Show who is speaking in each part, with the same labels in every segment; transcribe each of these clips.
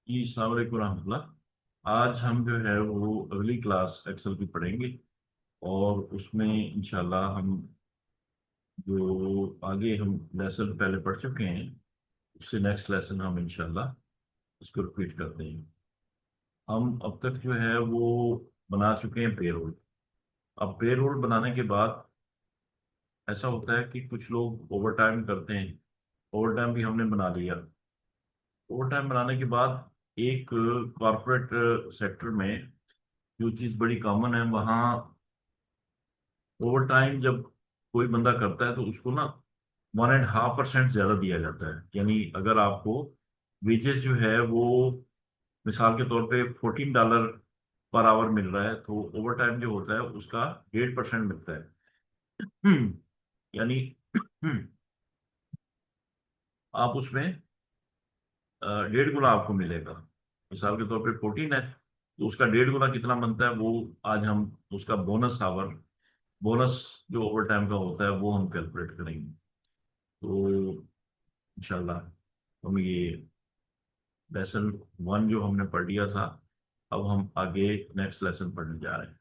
Speaker 1: जी अस्सलाम वालेकुम रहमतुल्लाह। आज हम जो है वो अगली क्लास एक्सेल की पढ़ेंगे और उसमें इंशाल्लाह हम जो आगे हम लेसन पहले पढ़ चुके हैं उससे नेक्स्ट लेसन हम इंशाल्लाह उसको रिपीट करते हैं। हम अब तक जो है वो बना चुके हैं पेरोल। अब पेरोल बनाने के बाद ऐसा होता है कि कुछ लोग ओवर टाइम करते हैं। ओवर टाइम भी हमने बना लिया। ओवर टाइम बनाने के बाद एक कॉरपोरेट सेक्टर में जो चीज़ बड़ी कॉमन है वहाँ ओवर टाइम जब कोई बंदा करता है तो उसको ना 1.5% ज्यादा दिया जाता है। यानी अगर आपको वेजेस जो है वो मिसाल के तौर पे $14 पर आवर मिल रहा है तो ओवर टाइम जो होता है उसका 1.5% मिलता है। यानी आप उसमें 1.5 गुना आपको मिलेगा। मिसाल के तौर पे 14 है तो उसका 1.5 गुना कितना बनता है वो आज हम उसका बोनस आवर बोनस जो ओवर टाइम का होता है वो हम कैलकुलेट करेंगे। तो इंशाल्लाह हम ये लेसन 1 जो हमने पढ़ लिया था अब हम आगे नेक्स्ट लेसन पढ़ने जा रहे हैं।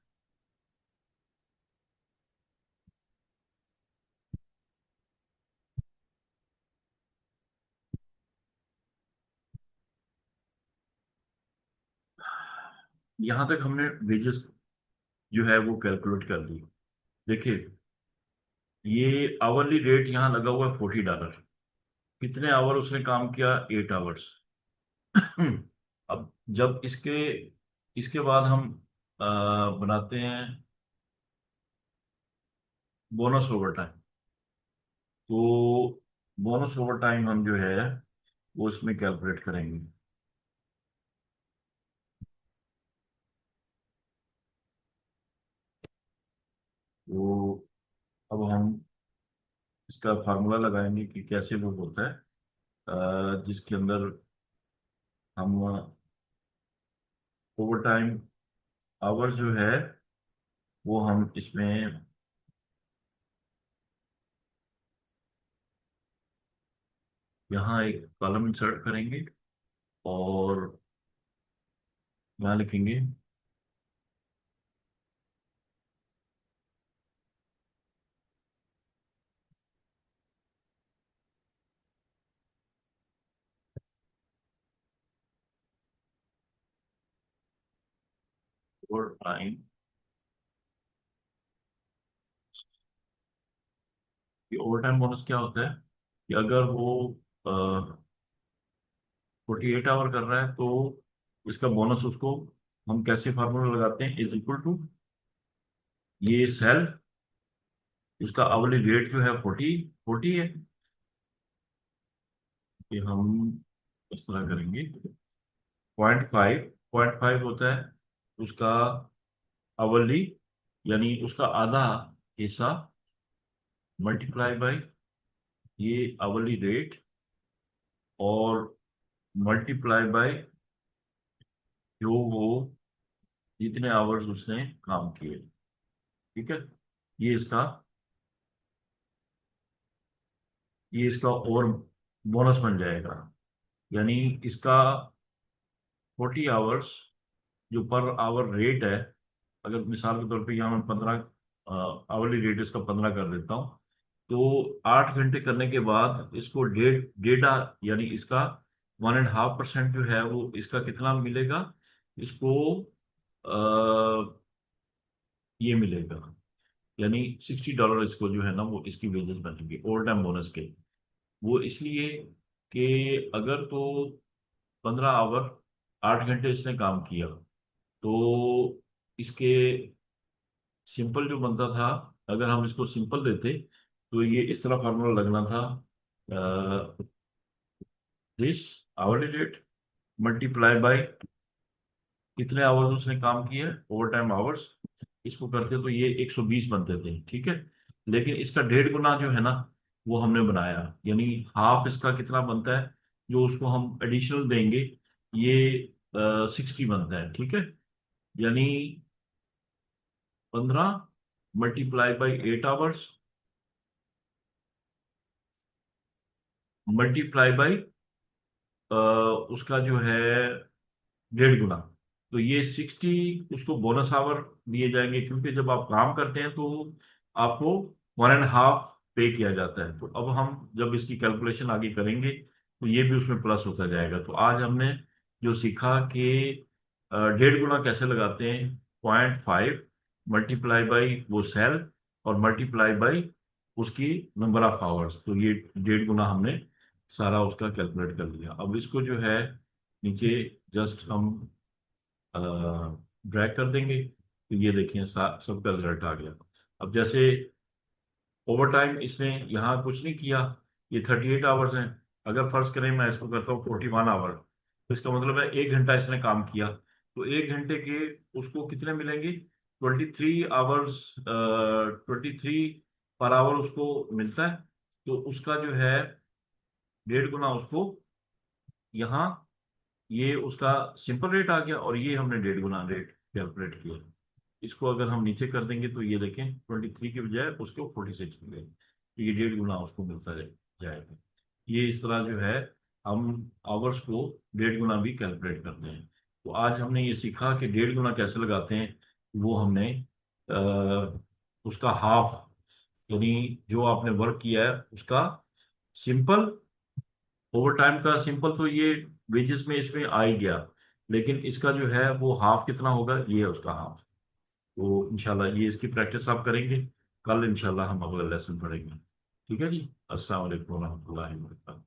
Speaker 1: यहाँ तक हमने वेजेस जो है वो कैलकुलेट कर ली। देखिए ये आवरली रेट यहाँ लगा हुआ है $40। कितने आवर उसने काम किया? 8 आवर्स। अब जब इसके इसके बाद हम बनाते हैं बोनस ओवर टाइम। तो बोनस ओवर टाइम हम जो है वो इसमें कैलकुलेट करेंगे। तो अब हम इसका फार्मूला लगाएंगे कि कैसे वो होता है जिसके अंदर हम ओवर टाइम आवर जो है वो हम इसमें यहाँ एक कॉलम इंसर्ट करेंगे और यहाँ लिखेंगे ओवर टाइम। ये ओवर टाइम बोनस क्या होता है कि अगर वो 48 आवर कर रहा है तो इसका बोनस उसको हम कैसे फार्मूला लगाते हैं इज इक्वल टू ये सेल उसका आवरली रेट जो है 40 है। कि हम इस तरह करेंगे 0.5 होता है उसका आवरली यानी उसका आधा हिस्सा मल्टीप्लाई बाय ये आवरली रेट और मल्टीप्लाई बाय जो वो जितने आवर्स उसने काम किए। ठीक है। ये इसका ये इसका और बोनस बन जाएगा। यानी इसका 40 आवर्स जो पर आवर रेट है। अगर मिसाल के तौर पे यहाँ मैं 15 आवरली रेट इसका 15 कर देता हूँ तो 8 घंटे करने के बाद इसको डेढ़ यानी इसका 1.5% जो है वो इसका कितना मिलेगा इसको ये मिलेगा। यानी $60 इसको जो है ना वो इसकी वेजेस बनेंगे ओवर टाइम बोनस के। वो इसलिए कि अगर तो 15 आवर 8 घंटे इसने काम किया तो इसके सिंपल जो बनता था अगर हम इसको सिंपल देते तो ये इस तरह फार्मूला लगना था this hourly rate multiply by कितने आवर्स उसने काम किए ओवर टाइम आवर्स। इसको करते तो ये 120 बनते थे। ठीक है। लेकिन इसका 1.5 गुना जो है ना वो हमने बनाया। यानी हाफ इसका कितना बनता है जो उसको हम एडिशनल देंगे ये 60 बनता है। ठीक है। यानी 15 multiply by 8 hours multiply by उसका जो है डेढ़ गुना। तो ये 60 उसको बोनस आवर दिए जाएंगे, क्योंकि जब आप काम करते हैं तो आपको 1.5 पे किया जाता है। तो अब हम जब इसकी कैलकुलेशन आगे करेंगे तो ये भी उसमें प्लस होता जाएगा। तो आज हमने जो सीखा कि डेढ़ गुना कैसे लगाते हैं, 0.5 मल्टीप्लाई बाई वो सेल और मल्टीप्लाई बाई उसकी नंबर ऑफ आवर्स। तो ये डेढ़ गुना हमने सारा उसका कैलकुलेट कर लिया। अब इसको जो है नीचे जस्ट हम ड्रैग कर देंगे तो ये देखिए सबका रिजल्ट आ गया। अब जैसे ओवर टाइम इसने यहाँ कुछ नहीं किया, ये 38 आवर्स हैं। अगर फर्ज करें मैं इसको करता हूँ 41 आवर, तो इसका मतलब है 1 घंटा इसने काम किया। तो 1 घंटे के उसको कितने मिलेंगे, 23 आवर्स, 23 पर आवर उसको मिलता है। तो उसका जो है डेढ़ गुना उसको यहाँ, ये उसका सिंपल रेट आ गया और ये हमने डेढ़ गुना रेट कैलकुलेट किया। इसको अगर हम नीचे कर देंगे तो ये देखें 23 के बजाय उसको 46 मिले, तो ये डेढ़ गुना उसको मिलता जाएगा। ये इस तरह जो है हम आवर्स को डेढ़ गुना भी कैलकुलेट करते हैं। तो आज हमने ये सीखा कि डेढ़ गुना कैसे लगाते हैं। वो हमने उसका हाफ, यानी जो आपने वर्क किया है उसका सिंपल, ओवर टाइम का सिंपल तो ये वेजेस में इसमें आ ही गया, लेकिन इसका जो है वो हाफ कितना होगा, ये है उसका हाफ। तो इंशाल्लाह ये इसकी प्रैक्टिस आप करेंगे, कल इंशाल्लाह हम अगला लेसन पढ़ेंगे। ठीक है जी, अस्सलाम वालेकुम रहमतुल्लाहि व बरकातहू।